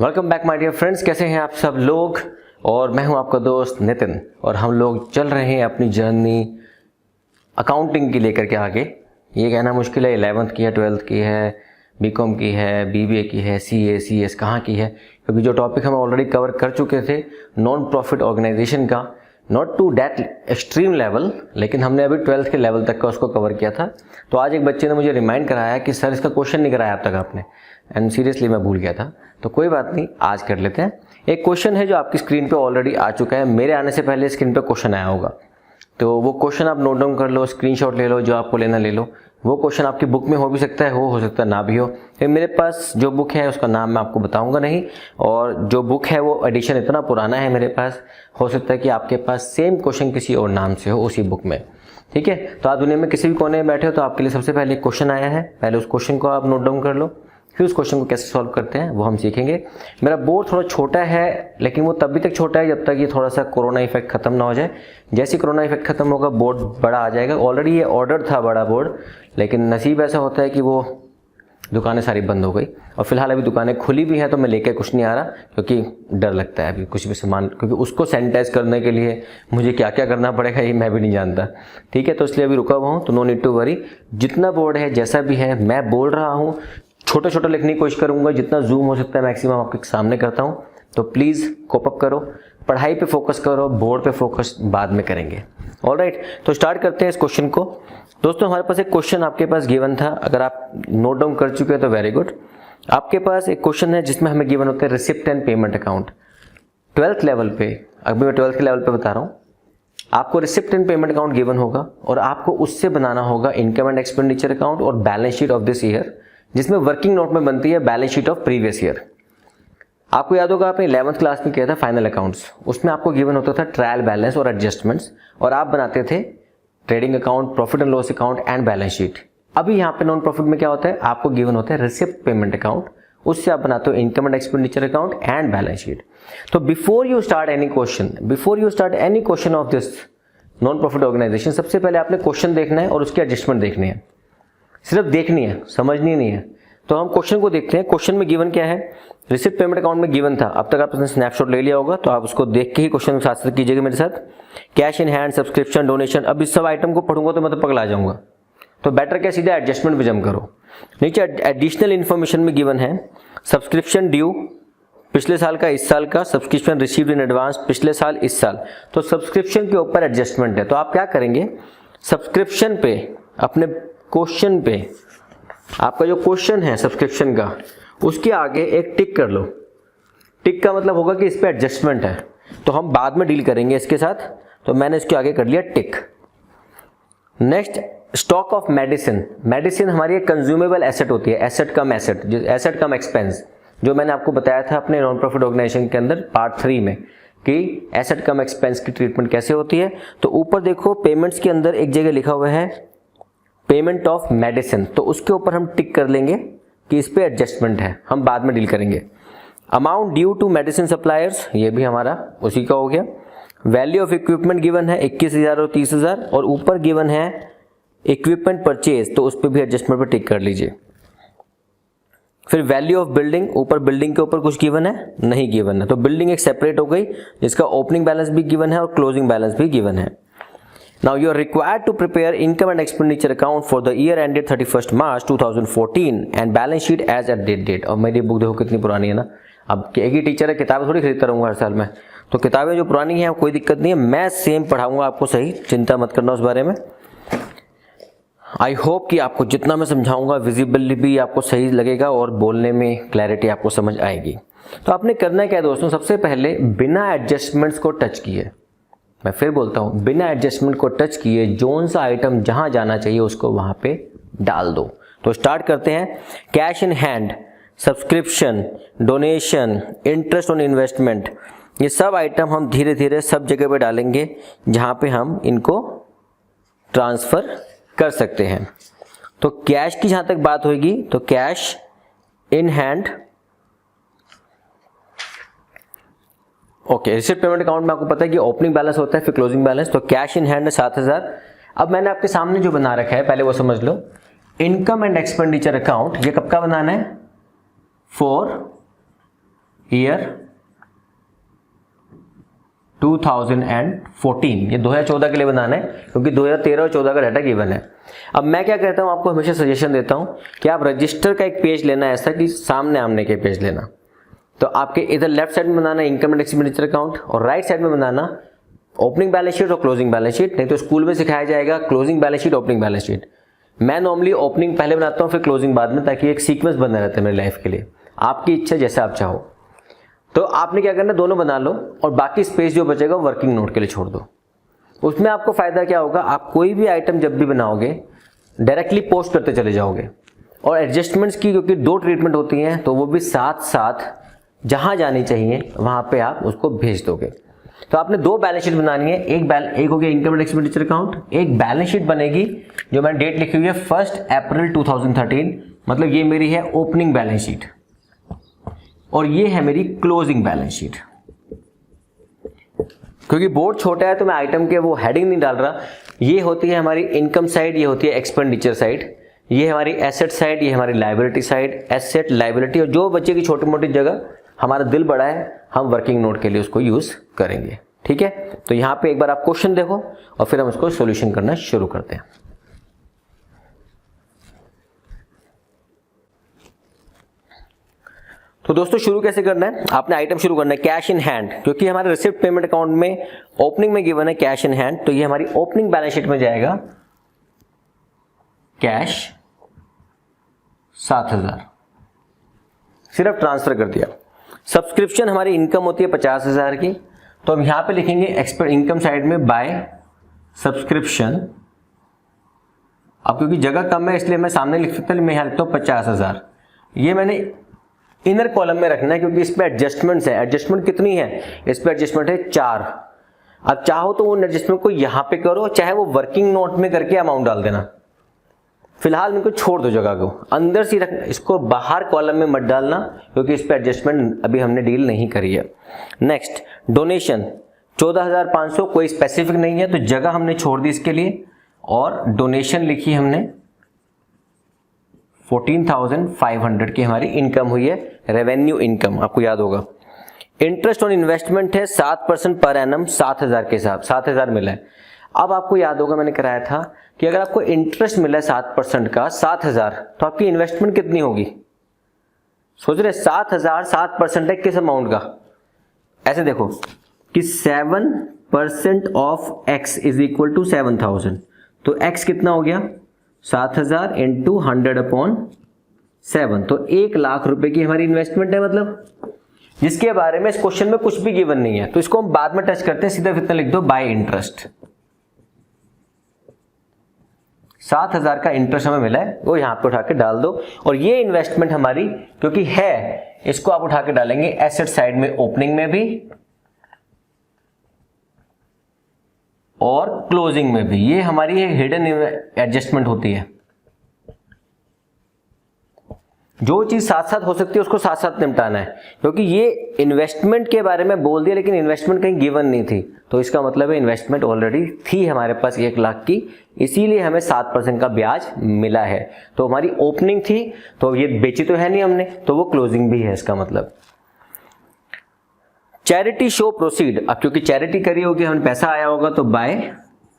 Welcome back my dear friends, कैसे हैं आप सब लोग। और मैं हूं आपका दोस्त नितिन और हम लोग चल रहे हैं अपनी जर्नी अकाउंटिंग की लेकर के आगे। ये कहना मुश्किल है 11th की है, 12th की है, बीकॉम की है, बीबीए की है, सीए सीएस कहाँ की है, क्योंकि जो टॉपिक हम ऑलरेडी कवर कर चुके थे नॉन प्रॉफिट ऑर्गेनाइजेशन का, not to that extreme level, लेकिन हमने अभी 12th के लेवल तक का उसको कवर किया था। तो आज एक बच्चे ने मुझे रिमाइंड कराया कि सर इसका क्वेश्चन नहीं कराया अब तक आपने, एंड सीरियसली मैं भूल गया था। तो कोई बात नहीं, आज कर लेते हैं। एक क्वेश्चन है जो आपकी स्क्रीन पे ऑलरेडी आ चुका है, मेरे आने से पहले स्क्रीन पे क्वेश्चन आया होगा, तो वो क्वेश्चन आप नोट डाउन कर लो, स्क्रीनशॉट ले लो, जो आपको लेना ले लो। वो क्वेश्चन आपकी बुक में हो भी सकता है, हो सकता है ना भी हो। फिर मेरे पास जो बुक है उसका नाम मैं आपको बताऊंगा नहीं, और जो बुक है वो एडिशन इतना पुराना है मेरे पास, हो सकता है कि आपके पास सेम क्वेश्चन किसी और नाम से हो उसी बुक में। ठीक है, तो आप दुनिया में किसी भी कोने में बैठे हो तो आपके लिए सबसे पहले एक क्वेश्चन आया है, पहले उस क्वेश्चन को आप नोट डाउन कर लो, फिर उस क्वेश्चन को कैसे सॉल्व करते हैं वो हम सीखेंगे। मेरा बोर्ड थोड़ा छोटा है, लेकिन वो तभी तक छोटा है जब तक ये थोड़ा सा कोरोना इफेक्ट खत्म ना हो जाए। जैसे कोरोना इफेक्ट खत्म होगा बोर्ड बड़ा आ जाएगा। ऑलरेडी ये ऑर्डर था बड़ा बोर्ड, लेकिन नसीब ऐसा होता है कि वो दुकानें सारी बंद हो गई, और फिलहाल अभी दुकानें खुली भी हैं तो मैं लेके कुछ नहीं आ रहा, क्योंकि डर लगता है अभी कुछ भी सामान, क्योंकि उसको सैनिटाइज करने के लिए मुझे क्या क्या करना पड़ेगा ये मैं भी नहीं जानता। ठीक है, तो इसलिए अभी रुका हुआ हूँ, तो नो नीड टू वरी। जितना बोर्ड है जैसा भी है मैं बोल रहा हूँ, छोटा छोटा लिखने की कोशिश करूंगा, जितना जूम हो सकता है मैक्सिमम आपके सामने करता हूँ। तो प्लीज़ कोप अप करो, पढ़ाई पे फोकस करो, बोर्ड पे फोकस बाद में करेंगे। ऑलराइट, तो स्टार्ट करते हैं इस क्वेश्चन को। दोस्तों हमारे पास एक क्वेश्चन आपके पास गिवन था, अगर आप नोट डाउन कर चुके हैं तो वेरी गुड। आपके पास एक क्वेश्चन है जिसमें हमें गिवन होता है receipt and payment account. 12th level पे, अभी मैं 12th के लेवल पे बता रहा हूँ, आपको receipt and payment account given होगा और आपको उससे बनाना होगा इनकम एंड एक्सपेंडिचर अकाउंट और balance sheet of this year, जिसमें वर्किंग नोट में बनती है balance sheet of previous year. आपको याद होगा आपने 11th क्लास में किया था फाइनल अकाउंट्स, उसमें आपको गिवन होता था ट्रायल बैलेंस और एडजस्टमेंट्स, और आप बनाते थे trading account, profit and loss account and balance sheet. अभी यहाँ पे नॉन प्रॉफिट में क्या होता है, आपको गिवन होता है रिसिप्ट पेमेंट अकाउंट, उससे आप बनाते हो income and expenditure account and balance sheet. तो before you start any question of this non profit organisation, सबसे पहले आपने क्वेश्चन देखना है और उसकी एडजस्टमेंट देखनी है, सिर्फ देखनी है, समझनी नहीं है। तो हम क्वेश्चन को देखते हैं। क्वेश्चन में गिवन क्या है, रिसिप्ट पेमेंट अकाउंट में गिवन था, अब तक आपने स्नैपशॉट ले लिया होगा, तो आप उसको देख के ही क्वेश्चन के साथ साथ कीजिएगा मेरे साथ। Cash in hand, subscription, donation, अब इस सब आइटम को पढ़ूंगा तो मैं तो पगला जाऊंगा, तो बेटर क्या सीधा एडजस्टमेंट पे जम करो। नीचे एडिशनल इन्फॉर्मेशन में गिवन है सब्सक्रिप्शन ड्यू पिछले साल का इस साल का, सब्सक्रिप्शन रिसीव्ड इन एडवांस पिछले साल इस साल, तो सब्सक्रिप्शन के ऊपर एडजस्टमेंट है। तो आप क्या करेंगे, सब्सक्रिप्शन पे, अपने क्वेश्चन पे, आपका जो क्वेश्चन है सब्सक्रिप्शन का, उसके आगे एक टिक कर लो। टिक का मतलब होगा कि इस पे एडजस्टमेंट है, तो हम बाद में डील करेंगे इसके साथ, तो मैंने इसके आगे कर लिया tick. Next, stock of medicine. Medicine हमारी एक कंज्यूमेबल एसेट होती है, एसेट कम एक्सपेंस, जो मैंने आपको बताया था अपने नॉन प्रॉफिट ऑर्गेनाइजेशन के अंदर पार्ट 3 में कि एसेट कम एक्सपेंस की ट्रीटमेंट कैसे होती है। तो ऊपर देखो पेमेंट्स के अंदर एक जगह लिखा हुआ है पेमेंट ऑफ मेडिसिन, तो उसके ऊपर हम टिक कर लेंगे कि इस पे एडजस्टमेंट है, हम बाद में डील करेंगे। Amount due to medicine suppliers, ये भी हमारा उसी का हो गया। वैल्यू ऑफ इक्विपमेंट गिवन है 21,000 और 30,000, और ऊपर गिवन है इक्विपमेंट परचेज, तो उस पर भी एडजस्टमेंट पर टिक कर लीजिए। फिर वैल्यू ऑफ बिल्डिंग, ऊपर बिल्डिंग के ऊपर कुछ गिवन है, नहीं गिवन है, तो बिल्डिंग एक सेपरेट हो गई, जिसका ओपनिंग बैलेंस भी गिवन है और क्लोजिंग बैलेंस भी गिवन है। Now you are required to prepare income and expenditure account for the year ended 31st March 2014 and balance sheet as at date। और मेरी बुक देखो कितनी पुरानी है ना, अब एक ही टीचर है, किताबें थोड़ी खरीदता रहूँगा हर साल में, तो किताबें जो पुरानी हैं कोई दिक्कत नहीं है, मैं सेम पढ़ाऊँगा आपको, सही, चिंता मत करना उस बारे में। आई होप कि आपको जितना मैं समझाऊँगा विजिबली भी आपको सही लगेगा और बोलने में क्लैरिटी आपको समझ आएगी। तो आपने करना क्या है दोस्तों, सबसे पहले बिना एडजस्टमेंट्स को टच किए, मैं फिर बोलता हूं, बिना एडजस्टमेंट को टच किए जोन सा आइटम जहां जाना चाहिए उसको वहां पे डाल दो। तो स्टार्ट करते हैं। Cash in hand, subscription, donation, interest on investment, ये सब आइटम हम धीरे धीरे सब जगह पे डालेंगे जहां पे हम इनको ट्रांसफर कर सकते हैं। तो कैश की जहां तक बात होगी तो cash in hand, okay, receipt payment account में आपको पता है कि ओपनिंग बैलेंस होता है फिर क्लोजिंग बैलेंस, तो कैश इन हैंड है 7,000। अब मैंने आपके सामने जो बना रखा है पहले वो समझ लो। इनकम एंड एक्सपेंडिचर अकाउंट, ये कब का बनाना है, फॉर ईयर 2014, ये 2014 के लिए बनाना है क्योंकि 2013 और 14 का डाटा गिवन है। अब मैं क्या कहता हूँ, आपको हमेशा सजेशन देता हूँ कि आप रजिस्टर का एक पेज लेना, ऐसा कि सामने आमने के पेज लेना। तो आपके इधर लेफ्ट साइड में बनाना इनकम एंड एक्सपेंडिचर अकाउंट और राइट साइड में बनाना ओपनिंग बैलेंस शीट और क्लोजिंग बैलेंस शीट। नहीं तो स्कूल में सिखाया जाएगा closing balance sheet, opening balance sheet. मैं नॉर्मली ओपनिंग पहले बनाता हूँ, फिर क्लोजिंग बाद में, ताकि एक सीक्वेंस बना रहता है मेरी लाइफ के लिए। आपकी इच्छा, जैसे आप चाहो। तो आपने क्या करना, दोनों बना लो और बाकी स्पेस जो बचेगा वर्किंग नोट के लिए छोड़ दो। उसमें आपको फायदा क्या होगा, आप कोई भी आइटम जब भी बनाओगे डायरेक्टली पोस्ट करते चले जाओगे। और एडजस्टमेंट्स की क्योंकि 2 ट्रीटमेंट होती हैं, तो वो भी साथ साथ जहां जानी चाहिए वहां पे आप उसको भेज दोगे। तो आपने 2 बैलेंस शीट बनानी है, एक हो गया इनकम एंड एक्सपेंडिचर अकाउंट, एक बैलेंस शीट बनेगी जो मैंने डेट लिखी हुई है 1 अप्रैल 2013, मतलब ये मेरी है ओपनिंग बैलेंस शीट और ये है मेरी क्लोजिंग बैलेंस शीट। क्योंकि बोर्ड छोटा है तो मैं आइटम के वो हेडिंग नहीं डाल रहा। ये होती है हमारी इनकम साइड, ये होती है एक्सपेंडिचर साइड, ये हमारी एसेट साइड, ये हमारी लायबिलिटी साइड। एसेट, लायबिलिटी और जो बच्चे की छोटी मोटी जगह, हमारा दिल बड़ा है, हम वर्किंग नोट के लिए उसको यूज करेंगे। ठीक है, तो यहां पे एक बार आप क्वेश्चन देखो और फिर हम उसको सॉल्यूशन करना शुरू करते हैं। तो दोस्तों शुरू कैसे करना है, आपने आइटम शुरू करना है कैश इन हैंड, क्योंकि हमारे रिसिप्ट पेमेंट अकाउंट में ओपनिंग में गिवन है कैश इन हैंड। तो ये हमारी ओपनिंग बैलेंस शीट में जाएगा कैश 7000, सिर्फ ट्रांसफर कर दिया। सब्सक्रिप्शन हमारी इनकम होती है 50,000 की, तो हम यहां पे लिखेंगे एक्सपेंड इनकम साइड में बाय सब्सक्रिप्शन। अब क्योंकि जगह कम है इसलिए मैं सामने लिख सकता हूं, मैं यहां लिखता हूं 50,000। ये मैंने इनर कॉलम में रखना है क्योंकि इस पे एडजस्टमेंट्स है। एडजस्टमेंट कितनी है, इस पे एडजस्टमेंट है 4। अब चाहो तो उन एडजस्टमेंट को यहां पे करो, चाहे वो वर्किंग नोट में करके अमाउंट डाल देना। फिलहाल इनको छोड़ दो जगह को, अंदर से रखना, इसको बाहर कॉलम में मत डालना क्योंकि इस पे एडजस्टमेंट अभी हमने डील नहीं करी है। नेक्स्ट डोनेशन 14,500, कोई स्पेसिफिक नहीं है तो जगह हमने छोड़ दी इसके लिए और डोनेशन लिखी हमने 14,500 की हमारी इनकम हुई है, रेवेन्यू इनकम, आपको याद होगा। इंटरेस्ट ऑन इन्वेस्टमेंट है 7% पर एनम, 7,000 के हिसाब, 7,000 मिला है। अब आपको याद होगा मैंने कराया था कि अगर आपको इंटरेस्ट मिला है 7% का 7,000, तो आपकी इन्वेस्टमेंट कितनी होगी, सोच रहे 7,000 7% है किस अमाउंट का। ऐसे देखो कि 7% of x is equal to 7,000, तो x कितना हो गया 7,000 इंटू 100/7, तो 1,00,000 रुपए की हमारी इन्वेस्टमेंट है, मतलब जिसके बारे में इस क्वेश्चन में कुछ भी गिवन नहीं है। तो इसको हम बाद में टच करते हैं, सीधा इतना लिख दो बाय इंटरेस्ट। 7,000 का इंटरेस्ट हमें मिला है, वो यहां पे उठा के डाल दो। और ये इन्वेस्टमेंट हमारी क्योंकि है, इसको आप उठा के डालेंगे एसेट साइड में, ओपनिंग में भी और क्लोजिंग में भी। ये हमारी हिडन एडजस्टमेंट होती है, जो चीज साथ साथ हो सकती है उसको साथ साथ निपटाना है। क्योंकि ये इन्वेस्टमेंट के बारे में बोल दिया लेकिन इन्वेस्टमेंट कहीं गिवन नहीं थी, तो इसका मतलब है इन्वेस्टमेंट ऑलरेडी थी हमारे पास 1,00,000 की, इसीलिए हमें 7% का ब्याज मिला है। तो हमारी ओपनिंग थी, तो ये बेची तो है नहीं हमने, तो वो क्लोजिंग भी है इसका मतलब। चैरिटी शो प्रोसीड, अब क्योंकि चैरिटी करी होगी, हमें पैसा आया होगा, तो बाय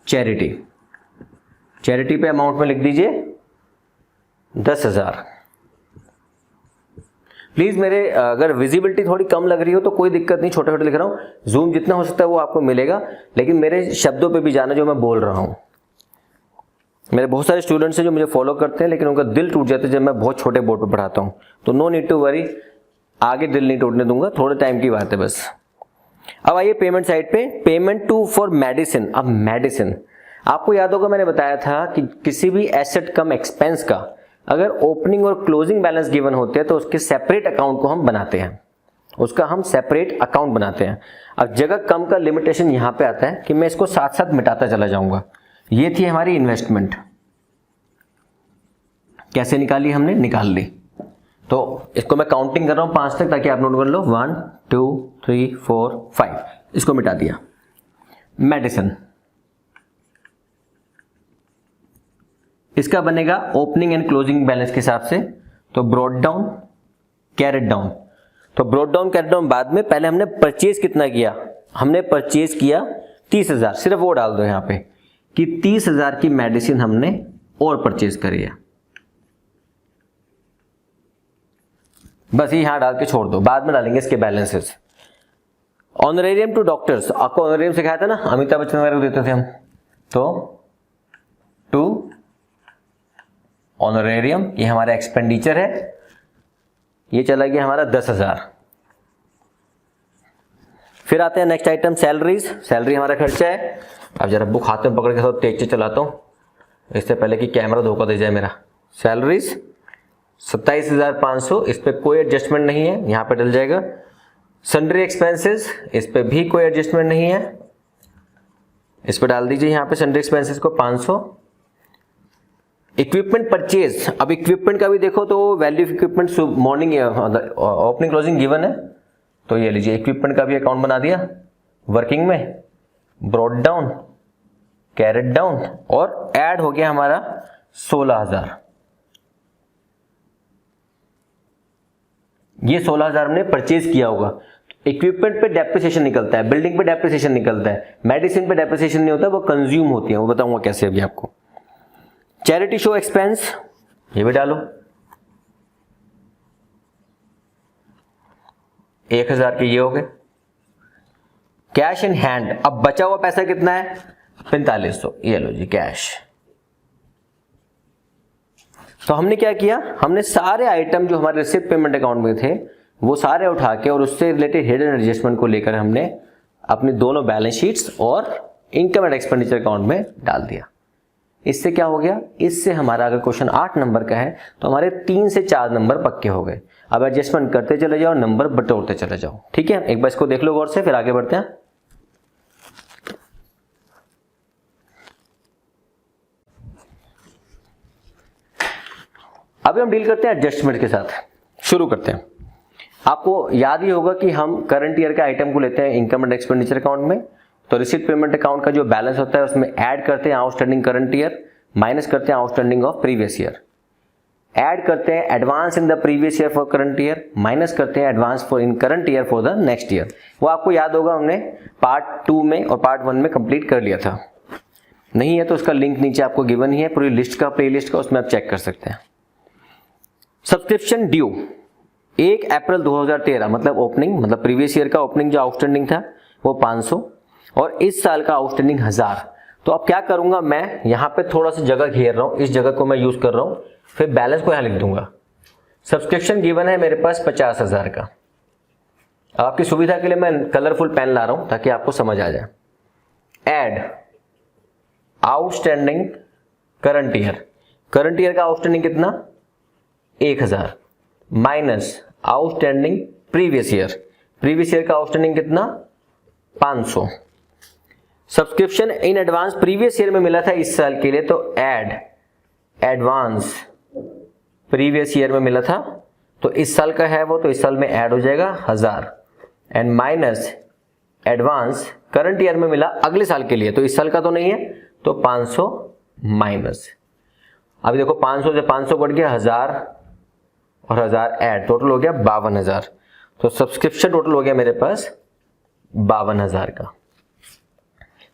चैरिटी। चैरिटी पे अमाउंट में लिख दीजिए 10,000। प्लीज मेरे अगर विजिबिलिटी थोड़ी कम लग रही हो तो कोई दिक्कत नहीं, छोटे छोटे लिख रहा हूं, जूम जितना हो सकता है वो आपको मिलेगा, लेकिन मेरे शब्दों पे भी जाना जो मैं बोल रहा हूं। मेरे बहुत सारे स्टूडेंट्स हैं जो मुझे फॉलो करते हैं, लेकिन उनका दिल टूट जाता है जब मैं बहुत छोटे बोर्ड पे पढ़ाता हूं, तो नो नीड टू वरी, आगे दिल नहीं टूटने दूंगा, थोड़े टाइम की बात है बस। अब आइए पेमेंट साइड पे, पेमेंट टू फॉर मेडिसिन। अब मेडिसिन आपको याद होगा मैंने बताया था कि किसी भी एसेट कम एक्सपेंस का अगर ओपनिंग और क्लोजिंग बैलेंस गिवन होते हैं तो उसके सेपरेट अकाउंट को हम बनाते हैं, उसका हम सेपरेट अकाउंट बनाते हैं। अब जगह कम का लिमिटेशन यहां पे आता है कि मैं इसको साथ साथ मिटाता चला जाऊंगा। ये थी हमारी इन्वेस्टमेंट, कैसे निकाली हमने, निकाल ली। तो इसको मैं काउंटिंग कर रहा हूं 5 तक ताकि आप नोट कर लो, 1 2 3 4 5, इसको मिटा दिया। मेडिसिन इसका बनेगा ओपनिंग एंड क्लोजिंग बैलेंस के हिसाब से, तो ब्रॉट डाउन कैरेट डाउन। तो ब्रॉट डाउन कैट डाउन बाद में, पहले हमने परचेज कितना किया, हमने परचेज किया 30,000, सिर्फ वो डाल दो यहां पे कि 30,000 की मेडिसिन हमने और परचेज करी है, बस यहां डाल के छोड़ दो, बाद में डालेंगे इसके बैलेंसेस। ऑनरेरियम टू डॉक्टर्स, आपको ऑनरेरियम सिखाया था ना, अमिताभ बच्चन वगैरह को देते थे हम, तो टू ऑनरेरियम, ये हमारा एक्सपेंडिचर है, ये चला गया हमारा 10,000। फिर आते हैं नेक्स्ट आइटम सैलरीज, सैलरी हमारा खर्चा है। अब जरा बुक हाथ में पकड़ के थोड़ा तेज से चलाता हूं, इससे पहले कि कैमरा धोखा दे जाए मेरा। सैलरीज 27,500, इस पे कोई एडजस्टमेंट नहीं है, यहां पे डल जाएगा। सन्ड्री एक्सपेंसेस, इस पे भी कोई एडजस्टमेंट नहीं है, इस पे डाल दीजिए यहां पे सन्ड्री एक्सपेंसेस को 500। इक्विपमेंट परचेज, अब इक्विपमेंट का भी देखो तो value of equipment morning opening closing given है, तो ये लीजिए इक्विपमेंट का भी अकाउंट बना दिया वर्किंग में, ब्रॉट डाउन, कैरेट डाउन, और ऐड हो गया हमारा 16,000। ये 16,000 हमने परचेज किया होगा। इक्विपमेंट पे डेप्रिसिएशन निकलता है, बिल्डिंग पे डेप्रिसिएशन निकलता है, मेडिसिन पे डेप्रिसिएशन नहीं होता, वो कंज्यूम होती है, वो बताऊंगा कैसे अभी आपको। चैरिटी शो एक्सपेंस, ये भी डालो 1,000 के, ये हो गए। कैश इन हैंड, अब बचा हुआ पैसा कितना है 4500, ये लो जी कैश। तो हमने क्या किया, हमने सारे आइटम जो हमारे रिसिप्ट पेमेंट अकाउंट में थे वो सारे उठा के और उससे रिलेटेड हिडन एडजस्टमेंट को लेकर हमने अपनी दोनों बैलेंस शीट्स और इनकम एंड एक्सपेंडिचर अकाउंट में डाल दिया। इससे क्या हो गया, इससे हमारा अगर क्वेश्चन 8 नंबर का है तो हमारे 3 से 4 नंबर पक्के हो गए। अब एडजस्टमेंट करते चले जाओ, नंबर बटोरते चले जाओ, ठीक है। एक बार इसको देख लो गौर से, फिर आगे बढ़ते हैं। अभी हम डील करते हैं एडजस्टमेंट के साथ, शुरू करते हैं। आपको याद ही होगा कि हम करंट ईयर के आइटम को लेते हैं इनकम एंड एक्सपेंडिचर अकाउंट में, तो रिसीट पेमेंट अकाउंट का जो बैलेंस होता है उसमें ऐड करते हैं आउटस्टैंडिंग करंट ईयर, माइनस करते हैं outstanding of previous year, add करते हैं advance in the previous year for current year, minus करते हैं advance for in current year for the next year. वो आपको याद होगा, हमने पार्ट 2 में और पार्ट 1 में कंप्लीट कर लिया था। नहीं है तो उसका लिंक नीचे आपको गिवन ही है, पूरी लिस्ट का, प्ले लिस्ट का, उसमें आप चेक कर सकते हैं। सब्सक्रिप्शन ड्यू 1 अप्रैल 2013, मतलब ओपनिंग, मतलब प्रीवियस ईयर का ओपनिंग जो आउटस्टैंडिंग था वो 500 और इस साल का आउटस्टैंडिंग 1000। तो अब क्या करूंगा, मैं यहां पे थोड़ा सा जगह घेर रहा हूं, इस जगह को मैं यूज कर रहा हूं, फिर बैलेंस को यहां लिख दूंगा। सब्सक्रिप्शन गिवन है मेरे पास 50,000 का। अब आपकी सुविधा के लिए मैं कलरफुल पेन ला रहा हूं ताकि आपको समझ आ जाए। Add outstanding current year, current year का आउटस्टैंडिंग कितना 1000, minus outstanding previous year, previous year का आउटस्टैंडिंग कितना 500। Subscription in advance previous year में मिला था इस साल के लिए, तो ऐड एडवांस प्रीवियस ईयर में मिला था, तो इस साल का है वो, तो इस साल में ऐड हो जाएगा 1000 and minus advance current year में मिला अगले साल के लिए, तो इस साल का तो नहीं है, तो 500 माइनस। अभी देखो 500 से 500 बढ़ गया 1000 और 1000 ऐड, टोटल हो गया 52,000। तो सब्सक्रिप्शन टोटल हो गया मेरे पास 52,000 का।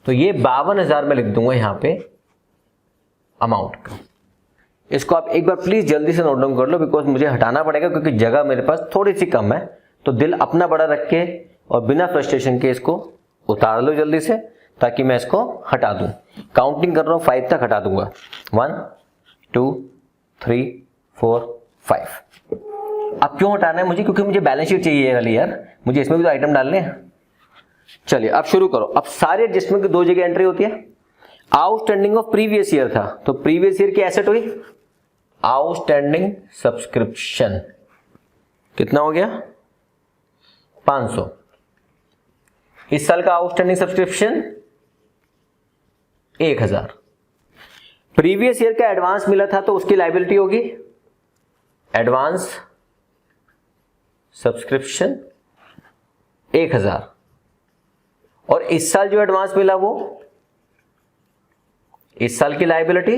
तो ये 52,000 में लिख दूंगा यहां पे अमाउंट का। इसको आप एक बार प्लीज जल्दी से नोट डाउन कर लो, बिकॉज मुझे हटाना पड़ेगा क्योंकि जगह मेरे पास थोड़ी सी कम है। तो दिल अपना बड़ा रख के और बिना फ्रस्ट्रेशन के इसको उतार लो जल्दी से, ताकि मैं इसको हटा दूं। काउंटिंग कर रहा हूं 5 तक हटा दूंगा। 1 2 3 4 5। अब क्यों हटाना है मुझे, क्योंकि मुझे बैलेंस शीट चाहिए वाली यार, मुझे इसमें भी तो आइटम डालने हैं। चलिए अब शुरू करो। अब सारे एडजस्टमेंट की 2 जगह एंट्री होती है। आउटस्टैंडिंग ऑफ प्रीवियस ईयर था, तो प्रीवियस ईयर की एसेट हुई आउटस्टैंडिंग सब्सक्रिप्शन, कितना हो गया 500। इस साल का आउटस्टैंडिंग सब्सक्रिप्शन 1000। प्रीवियस ईयर का एडवांस मिला था तो उसकी लायबिलिटी होगी एडवांस सब्सक्रिप्शन 1000, और इस साल जो एडवांस मिला वो इस साल की लायबिलिटी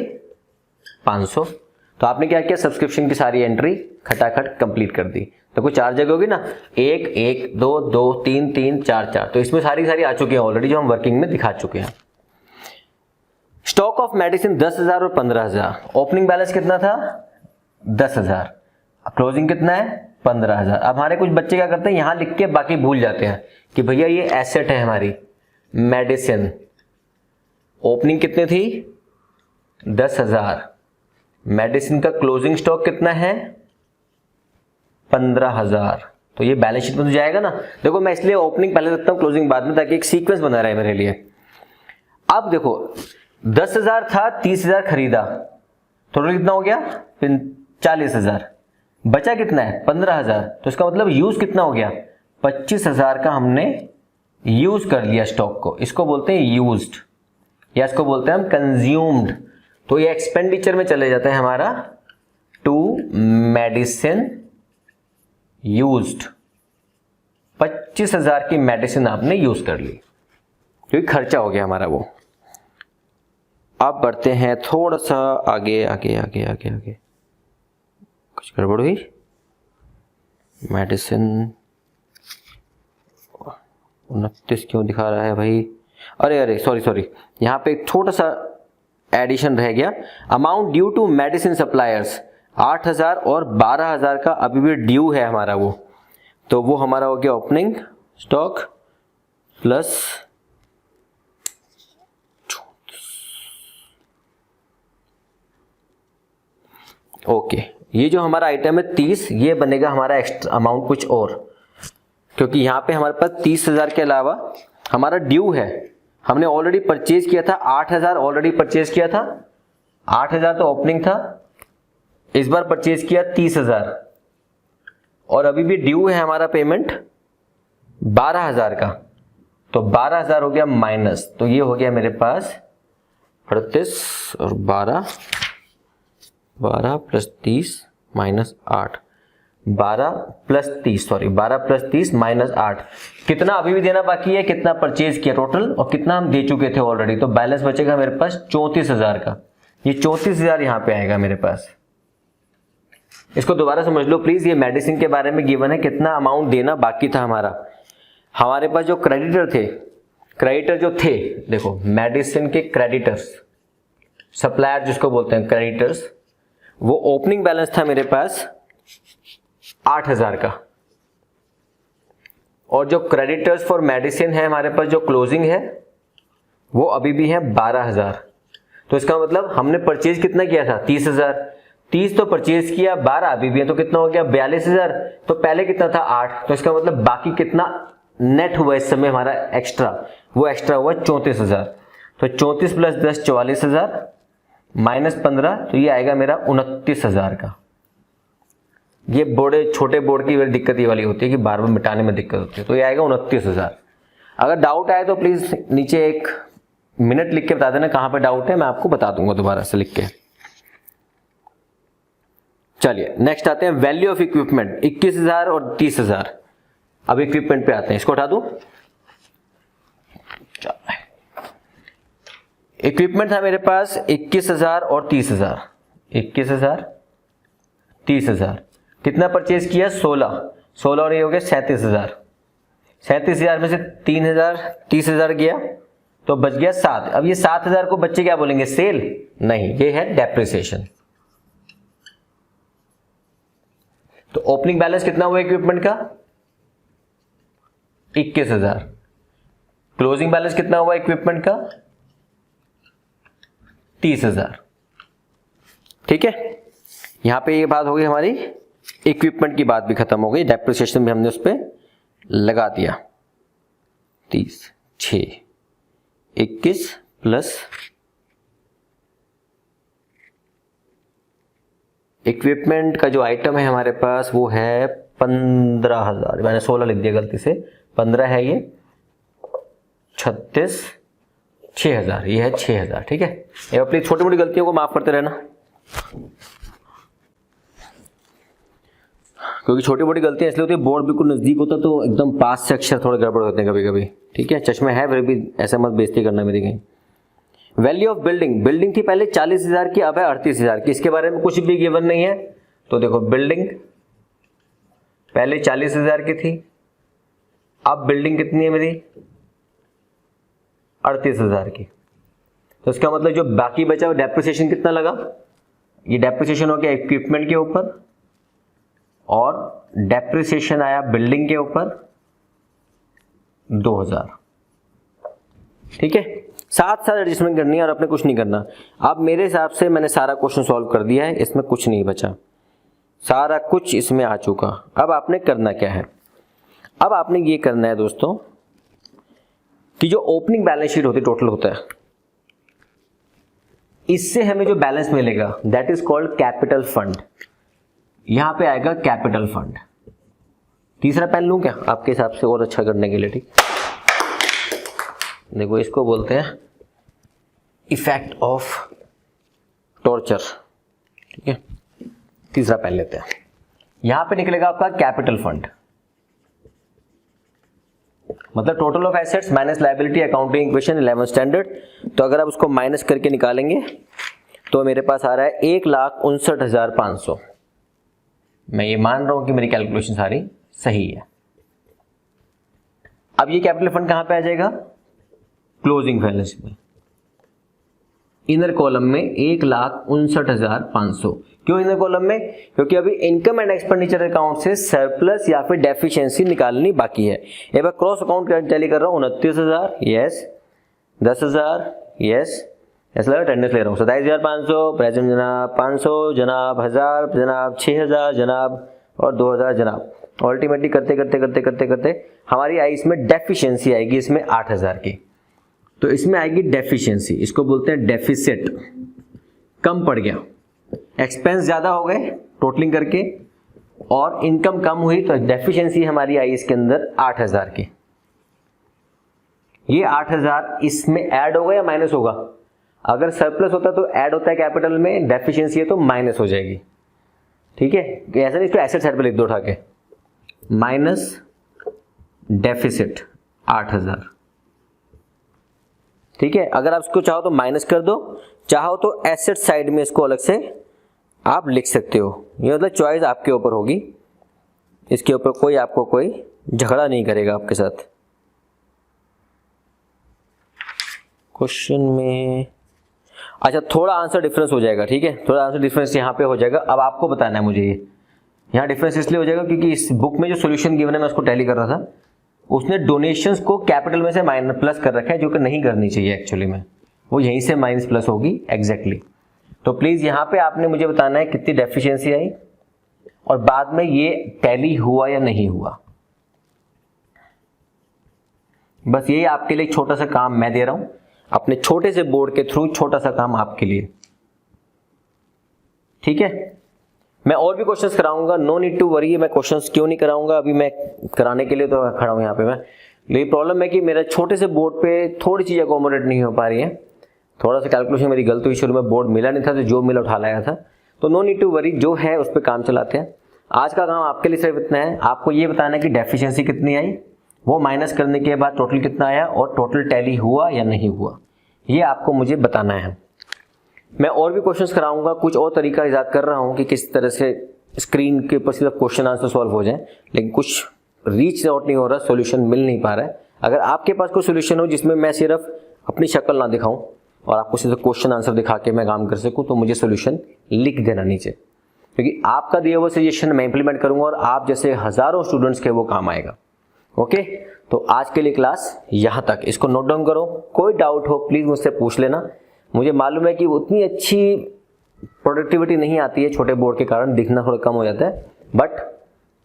500। तो आपने क्या किया, सब्सक्रिप्शन की सारी एंट्री खटाखट कंप्लीट कर दी। तो कुछ 4 जगह होगी ना, 1 1 2 2 3 3 4 4, तो इसमें सारी आ चुकी है ऑलरेडी, जो हम वर्किंग में दिखा चुके हैं। स्टॉक ऑफ मेडिसिन 10,000 और 15,000। ओपनिंग बैलेंस कितना था? 10,000। क्लोजिंग कितना है? 15,000। अब हमारे कुछ बच्चे क्या करते हैं, यहां लिख के बाकी भूल जाते हैं कि भैया ये एसेट है हमारी मेडिसिन। ओपनिंग कितनी थी? 10,000। मेडिसिन का क्लोजिंग स्टॉक कितना है? 15,000। तो ये बैलेंस शीट में तो जाएगा ना। देखो मैं इसलिए ओपनिंग पहले रखता हूं, क्लोजिंग बाद में, ताकि एक सीक्वेंस बना रहे मेरे लिए। अब देखो 10,000 था, 30,000 खरीदा, टोटल कितना हो गया? 40,000। बचा कितना है? 15,000। तो इसका मतलब यूज कितना हो गया? 25,000 का हमने यूज कर लिया स्टॉक को। इसको बोलते हैं यूज्ड, या इसको बोलते हैं हम कंज्यूम्ड। तो ये एक्सपेंडिचर में चले जाता है हमारा टू मेडिसिन यूज्ड। 25,000 की मेडिसिन आपने यूज कर ली, क्योंकि खर्चा हो गया हमारा वो। अब बढ़ते हैं थोड़ा सा आगे आगे आगे आगे आगे। कुछ गड़बड़ हुई? मेडिसिन 29 क्यों दिखा रहा है भाई? अरे सॉरी, यहां पे एक छोटा सा एडिशन रह गया। Amount due to medicine suppliers 8,000 और 12,000 का अभी भी ड्यू है हमारा वो, तो वो हमारा हो गया ओपनिंग स्टॉक प्लस ओके। ये जो हमारा आइटम है 30, ये बनेगा हमारा एक्स्ट्रा अमाउंट कुछ और, क्योंकि यहां पे हमारे पास 30,000 के अलावा हमारा ड्यू है। हमने ऑलरेडी परचेज किया था 8,000, ऑलरेडी परचेज किया था 8,000, तो ओपनिंग था। इस बार परचेज किया 30,000, और अभी भी ड्यू है हमारा पेमेंट 12,000 का, तो 12,000 हो गया माइनस। तो ये हो गया मेरे पास 38 और 12 प्लस 30 माइनस 8, 12 प्लस 30 माइनस 8। कितना अभी भी देना बाकी है? कितना परचेज किया टोटल, और कितना हम दे चुके थे ऑलरेडी, तो बैलेंस बचेगा मेरे पास 34,000 का। ये 34,000 यहां पे आएगा मेरे पास। इसको दोबारा समझ लो प्लीज। ये मेडिसिन के बारे में गिवन है, कितना अमाउंट देना बाकी था हमारा। हमारे पास जो क्रेडिटर जो थे, देखो मेडिसिन के क्रेडिटर्स, सप्लायर जिसको बोलते हैं क्रेडिटर्स, वो ओपनिंग बैलेंस था मेरे पास 8,000 का, और जो क्रेडिटर्स फॉर मेडिसिन है हमारे पास, जो क्लोजिंग है, वो अभी भी है 12,000। तो इसका मतलब हमने परचेज कितना किया था? 30,000। 30 तो परचेज किया, 12 अभी भी है, तो कितना हो गया? 42,000। तो पहले कितना था? 8। तो इसका मतलब बाकी कितना नेट हुआ इस समय हमारा एक्स्ट्रा? वो एक्स्ट्रा हुआ 34,000। तो 34 प्लस 10 44,000 माइनस 15, तो ये आएगा मेरा 29,000 का। ये छोटे बोर्ड की दिक्कत ये वाली होती है कि बार बार मिटाने में दिक्कत होती है। तो ये आएगा 29,000। अगर डाउट आए तो प्लीज नीचे 1 मिनट लिख के बता देना कहां पे डाउट है, मैं आपको बता दूंगा दोबारा से लिख के। चलिए नेक्स्ट आते हैं वैल्यू ऑफ इक्विपमेंट 21,000 और 30,000। अब इक्विपमेंट पे आते हैं, इसको उठा दूं। इक्विपमेंट था मेरे पास 21,000 और 30,000। 21,000 30,000। कितना परचेज किया? 16 और ये हो गया 37,000। 37,000 में से 3,000 30,000 गया, तो बच गया 7। अब ये 7,000 को बच्चे क्या बोलेंगे? सेल? नहीं, ये है डेप्रिसिएशन। तो ओपनिंग बैलेंस कितना हुआ इक्विपमेंट का? 21,000। क्लोजिंग बैलेंस कितना हुआ इक्विपमेंट का? 30,000। ठीक है, यहां पे ये बात हो गई हमारी, इक्विपमेंट की बात भी खत्म हो गई, डेप्रिसिएशन भी हमने उस पर लगा दिया। 30 6 21 प्लस इक्विपमेंट का जो आइटम है हमारे पास वो है 15,000। मैंने 16 लिख दिया गलती से, 15 है ये, 36 6,000, ये है 6,000। ठीक है, ये अपनी छोटी मोटी गलतियों को माफ करते रहना, क्योंकि छोटी मोटी गलतियां इसलिए होती है, बोर्ड बिल्कुल नजदीक होता तो एकदम पास से अक्षर थोड़े गड़बड़ होते हैं कभी कभी। ठीक है, चश्मे है फिर भी ऐसा मत बेइज्जती करना मेरी कहीं। वैल्यू ऑफ बिल्डिंग थी पहले 40,000 की, अब है 38,000 की। इसके बारे में कुछ भी गिवन नहीं है। तो देखो बिल्डिंग पहले 40,000 की थी, अब बिल्डिंग कितनी है मेरी 38,000 की। तो इसका मतलब जो बाकी बचा वो डेप्रिसिएशन कितना लगा, ये डेप्रिसिएशन हो गया इक्विपमेंट के ऊपर और डेप्रिसिएशन आया बिल्डिंग के ऊपर 2,000। ठीक है, साथ साथ एडजस्टमेंट करनी है और अपने कुछ नहीं करना। अब मेरे हिसाब से मैंने सारा क्वेश्चन सॉल्व कर दिया है, इसमें कुछ नहीं बचा, सारा कुछ इसमें आ चुका। अब आपने करना क्या है, अब आपने ये करना है दोस्तों कि जो ओपनिंग बैलेंस शीट होती टोटल होता है, इससे हमें जो बैलेंस मिलेगा that is called capital fund. यहां पे आएगा कैपिटल फंड। तीसरा पेन लूं क्या आपके हिसाब से और अच्छा करने के लिए? ठीक, देखो इसको बोलते हैं इफेक्ट ऑफ टॉर्चर। ठीक है, तीसरा पेन लेते हैं। यहां पे निकलेगा आपका कैपिटल फंड, मतलब total of assets minus liability, accounting equation 11 standard. तो अगर आप उसको माइनस करके निकालेंगे तो मेरे पास आ रहा है 1,59,500। मैं ये मान रहा हूं कि मेरी कैलकुलेशन सारी सही है। अब ये कैपिटल फंड कहां पे आ जाएगा, क्लोजिंग बैलेंस में, इनर कॉलम में 1,59,500। क्यों इनर कॉलम में, क्योंकि अभी इनकम एंड एक्सपेंडिचर अकाउंट से सरप्लस या फिर डेफिशिएंसी निकालनी बाकी है। एक बार क्रॉस अकाउंट टैली कर रहा हूं, 29,000 यस, 10,000 यस, ऐसा लगा अटेंडेंस ले रहा हूँ, 27,500 प्रेजेंट जनाब, 500 जनाब, 1000 जनाब, 6,000 जनाब और 2,000 जनाब। अल्टीमेटली करते करते करते करते करते हमारी आई इसमें डेफिशिएंसी आएगी इसमें 8,000 की। तो इसमें आएगी डेफिशिएंसी, इसको बोलते हैं डेफिसिट, कम पड़ गया, एक्सपेंस ज्यादा हो गए टोटलिंग करके और इनकम कम हुई, तो डेफिशिएंसी हमारी आई इसके अंदर 8,000 की। ये 8,000 इसमें ऐड होगा या माइनस होगा? अगर सरप्लस होता तो ऐड होता है कैपिटल में, डेफिशिएंसी है तो माइनस हो जाएगी। ठीक है, ऐसा नहीं, इसको एसेट साइड पे लिख दो उठा के, माइनस डेफिसिट 8,000। ठीक है, अगर आप इसको चाहो तो माइनस कर दो, चाहो तो एसेट साइड में इसको अलग से आप लिख सकते हो। ये मतलब चॉइस आपके ऊपर होगी, इसके ऊपर कोई आपको कोई झगड़ा नहीं करेगा आपके साथ। क्वेश्चन में अच्छा थोड़ा आंसर डिफरेंस हो जाएगा। ठीक है, थोड़ा आंसर डिफरेंस यहाँ पे हो जाएगा। अब आपको बताना है मुझे, ये यहाँ डिफरेंस इसलिए हो जाएगा क्योंकि इस बुक में जो सॉल्यूशन गिवन है मैं उसको टैली कर रहा था, उसने डोनेशंस को कैपिटल में से माइनस प्लस कर रखा है, जो कि नहीं करनी चाहिए एक्चुअली में, वो यहीं से माइनस प्लस होगी एग्जैक्टली। तो प्लीज यहाँ पे आपने मुझे बताना है कितनी डेफिशिएंसी आई और बाद में ये टैली हुआ या नहीं हुआ। बस यही आपके लिए छोटा सा काम मैं दे रहा हूं, अपने छोटे से बोर्ड के थ्रू छोटा सा काम आपके लिए। ठीक है, मैं और भी क्वेश्चंस कराऊंगा, नो नीड टू वरी। मैं क्वेश्चंस क्यों नहीं कराऊंगा, अभी मैं कराने के लिए तो खड़ा हूं यहाँ पे मैं, लेकिन प्रॉब्लम है कि मेरा छोटे से बोर्ड पे थोड़ी चीज़ अकोमोडेट नहीं हो पा रही है। थोड़ा सा कैलकुलेशन मेरी गलत हुई, शुरू में बोर्ड मिला नहीं था तो जो मिला उठा लाया था। तो नो नीड टू वरी, जो है उस पर काम चलाते हैं। आज का काम आपके लिए सिर्फ इतना है, आपको ये बताना है कि डेफिशिएंसी कितनी आई, वो माइनस करने के बाद टोटल कितना आया और टोटल टैली हुआ या नहीं हुआ, ये आपको मुझे बताना है। मैं और भी क्वेश्चंस कराऊंगा, कुछ और तरीका इजाद कर रहा हूं कि किस तरह से स्क्रीन के ऊपर सिर्फ क्वेश्चन आंसर सॉल्व हो जाए, लेकिन कुछ रीच आउट नहीं हो रहा, सॉल्यूशन मिल नहीं पा रहा है। अगर आपके पास कोई सॉल्यूशन हो जिसमें मैं सिर्फ अपनी शक्ल ना दिखाऊं और आपको सिर्फ क्वेश्चन आंसर दिखा के मैं काम कर सकूं, तो मुझे सॉल्यूशन लिख देना नीचे, क्योंकि आपका दिया हुआ सजेशन मैं इंप्लीमेंट करूंगा और आप जैसे हजारों स्टूडेंट्स के वो काम आएगा। ओके, तो आज के लिए क्लास यहाँ तक, इसको नोट डाउन करो। कोई डाउट हो प्लीज मुझसे पूछ लेना। मुझे मालूम है कि उतनी अच्छी प्रोडक्टिविटी नहीं आती है, छोटे बोर्ड के कारण दिखना थोड़ा कम हो जाता है, but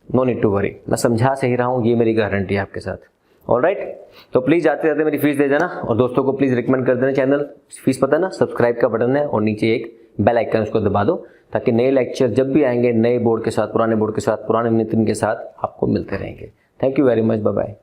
no need to worry, मैं समझा सही रहा हूँ, ये मेरी गारंटी है आपके साथ। ऑलराइट, तो प्लीज जाते जाते मेरी फीस दे देना और दोस्तों को प्लीज रिकमेंड कर देना। चैनल फीस पता ना, सब्सक्राइब का बटन है और नीचे एक बेल आइकन उसको दबा दो, ताकि नए लेक्चर जब भी आएंगे नए बोर्ड के साथ, पुराने बोर्ड के साथ, पुराने नितिन के साथ आपको मिलते रहेंगे। Thank you very much, bye bye.